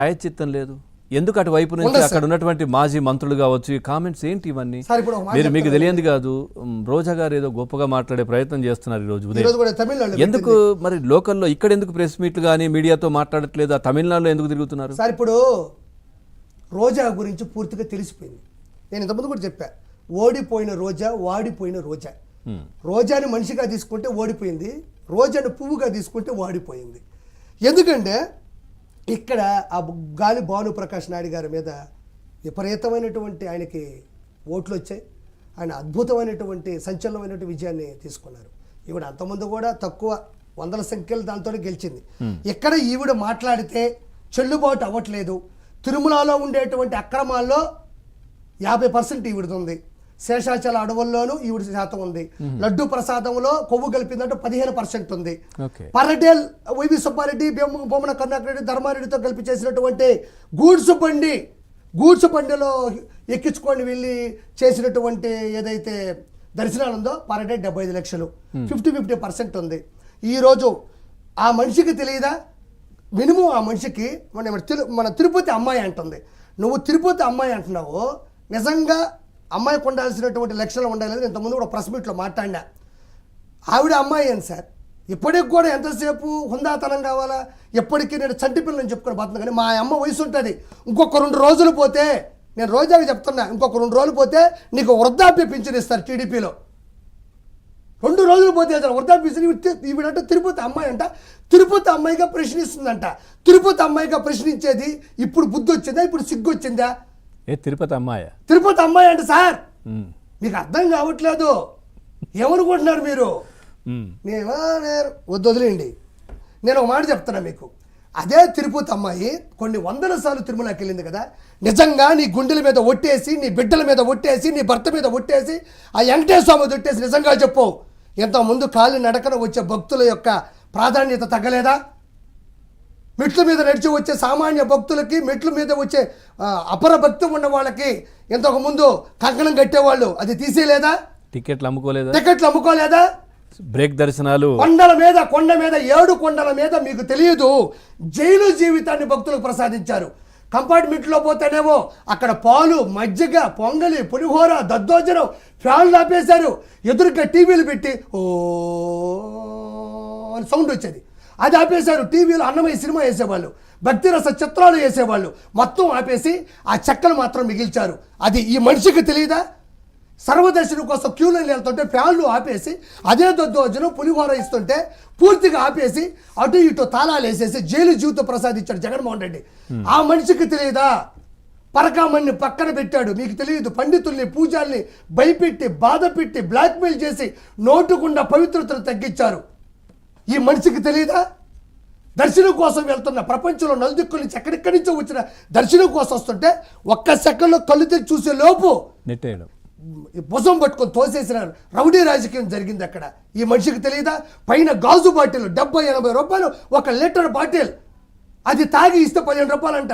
ప్రాయశ్చిత్తం లేదు. ఎందుకు అటువైపు నుంచి అక్కడ ఉన్నటువంటి మాజీ మంత్రులు కావచ్చు కామెంట్స్ ఏంటి ఇవన్నీ? మీకు తెలియంది కాదు, రోజా గారు ఏదో గొప్పగా మాట్లాడే ప్రయత్నం చేస్తున్నారు ఈ రోజు ఉదయం. ఎందుకు మరి లోకల్లో ఇక్కడ ఎందుకు ప్రెస్ మీట్లు కానీ మీడియాతో మాట్లాడట్లేదు? ఆ తమిళనాడులో ఎందుకు తిరుగుతున్నారు సార్? ఇప్పుడు రోజా గురించి పూర్తిగా తెలిసిపోయింది. నేను ఇంతకుముందు కూడా చెప్పా, ఓడిపోయిన రోజా వాడిపోయిన రోజా. రోజాని మనిషిగా తీసుకుంటే ఓడిపోయింది, రోజాని పువ్వుగా తీసుకుంటే వాడిపోయింది. ఎందుకంటే ఇక్కడ ఆ గాలి భానుప్రకాష్ నాయుడు గారి మీద విపరీతమైనటువంటి ఆయనకి ఓట్లు వచ్చాయి. ఆయన అద్భుతమైనటువంటి సంచలనమైనటువంటి విజయాన్ని తీసుకున్నారు. ఈవిడ అంతకుముందు కూడా తక్కువ వందల సంఖ్యలు దాంతో గెలిచింది. ఇక్కడ ఈవిడ మాట్లాడితే చెల్లుబాటు అవ్వట్లేదు. తిరుమలలో ఉండేటువంటి అక్రమాల్లో 50% ఈవిడది ఉంది. శేషాచల అడవుల్లోనూ ఈవిడ శాతం ఉంది. లడ్డు ప్రసాదంలో కొవ్వు కలిపిందంటే 15% ఉంది. పరడేల్ వైవి సుబ్బారెడ్డి, బొమ్మన కరుణాకర్ రెడ్డి, ధర్మారెడ్డితో కలిపి చేసినటువంటి గూడ్స్ బండిలో ఎక్కించుకొని వెళ్ళి చేసినటువంటి ఏదైతే దర్శనాలు ఉందో పర్ డే 75 లక్షలు, 50% ఉంది. ఈరోజు ఆ మనిషికి తెలియదా? మినిమం ఆ మనిషికి మన తిరుపతి అమ్మాయి అంటుంది. నువ్వు తిరుపతి అమ్మాయి అంటున్నావు, నిజంగా అమ్మాయికి ఉండాల్సినటువంటి లక్షణాలు ఉండాలి. ఇంతకుముందు కూడా ప్రెస్ మీట్లో మాట్లాడినా. ఆవిడ అమ్మాయి అని సార్, ఇప్పటికి కూడా ఎంతసేపు హుందాతనం కావాలా? ఎప్పటికీ నేను చంటి పిల్లని చెప్పుకొని పోతున్నా. కానీ మా అమ్మ వయసు ఉంటుంది. ఇంకొక 2 రోజులు పోతే, నేను రోజాకి చెప్తున్నా, ఇంకొక 2 రోజులు పోతే నీకు వృద్ధాప్య పింఛన్ ఇస్తారు టీడీపీలో. 2 రోజులు పోతే వృద్ధాప్య పింఛన్. ఈవిడంటే తిరుపతి అమ్మాయి అంట, తిరుపతి అమ్మాయిగా ప్రశ్నిస్తుందంట. తిరుపతి అమ్మాయిగా ప్రశ్నించేది ఇప్పుడు బుద్ధి వచ్చిందా? ఇప్పుడు సిగ్గు వచ్చిందా? తిరుపతి అమ్మాయి అంటే సార్ మీకు అర్థం కావట్లేదు. ఏమనుకుంటున్నారు మీరు? వదిలేయండి. నేను ఒక మాట చెప్తున్నా మీకు. అదే తిరుపతి అమ్మాయి కొన్ని 100 సార్లు తిరుమలకి వెళ్ళింది కదా. నిజంగా నీ గుండెల మీద ఒట్టేసి, నీ బిడ్డల మీద ఒట్టేసి, నీ భర్త మీద ఒట్టేసి, ఆ వెంకటేశ్వర స్వామి ఒట్టేసి నిజంగా చెప్పు, ఇంతకుముందు కాలి నడకన వచ్చే భక్తుల యొక్క ప్రాధాన్యత తగ్గలేదా? మెట్ల మీద నడిచి వచ్చే సామాన్య భక్తులకి, మెట్ల మీద వచ్చే అపర భక్తి ఉన్న వాళ్ళకి ఇంతకుముందు కంకణం కట్టేవాళ్ళు, అది తీసేయలేదా? టికెట్లు అమ్ముకోలేదా? బ్రేక్ దర్శనాలు కొండ మీద 7 కొండల మీద మీకు తెలియదు జైలు జీవితాన్ని భక్తులకు ప్రసాదించారు. కంపార్ట్మెంట్లో పోతేనేమో అక్కడ పాలు, మజ్జిగ, పొంగలి, పులిహోర, దద్దోజనం, ఫ్యాన్లు ఆపేశారు. ఎదురుగా టీవీలు పెట్టి ఓ అని సౌండ్ వచ్చేది, అది ఆపేశారు. టీవీలో అన్నమయ్య సినిమా వేసేవాళ్ళు, భక్తిరస చిత్రాలు వేసేవాళ్ళు, మొత్తం ఆపేసి ఆ చెక్కలు మాత్రం మిగిల్చారు. అది ఈ మనిషికి తెలియదా? సర్వదర్శనం కోసం క్యూలైన్ వెళ్తుంటే ఫ్యాన్లు ఆపేసి, అదే దద్దోజనం, పులిహోర ఇస్తుంటే పూర్తిగా ఆపేసి అటు ఇటు తాళాలు వేసేసి జైలు జీవితం ప్రసాదించాడు జగన్మోహన్ రెడ్డి. ఆ మనిషికి తెలియదా? పరకామణ్ణి పక్కన పెట్టాడు. మీకు తెలియదు, పండితుల్ని, పూజాల్ని భయపెట్టి, బాధ పెట్టి, బ్లాక్మెయిల్ చేసి నోటుకుండా పవిత్రతను తగ్గించారు. ఈ మనిషికి తెలియదా? దర్శనం కోసం వెళ్తున్న ప్రపంచంలో నలుదిక్కుల నుంచి ఎక్కడెక్కడి నుంచో వచ్చిన దర్శనం కోసం వస్తుంటే ఒక్క సెకండ్లో కళ్ళు తెచ్చి చూసే లోపు భుజం పట్టుకొని తోసేసిన రౌడీ రాజకీయం జరిగింది అక్కడ. ఈ మనిషికి తెలియదా? పైన గాజు బాటిల్ 70-80 రూపాయలు 1 లీటర్ బాటిల్, అది తాగి ఇస్తే 15 రూపాయలంట.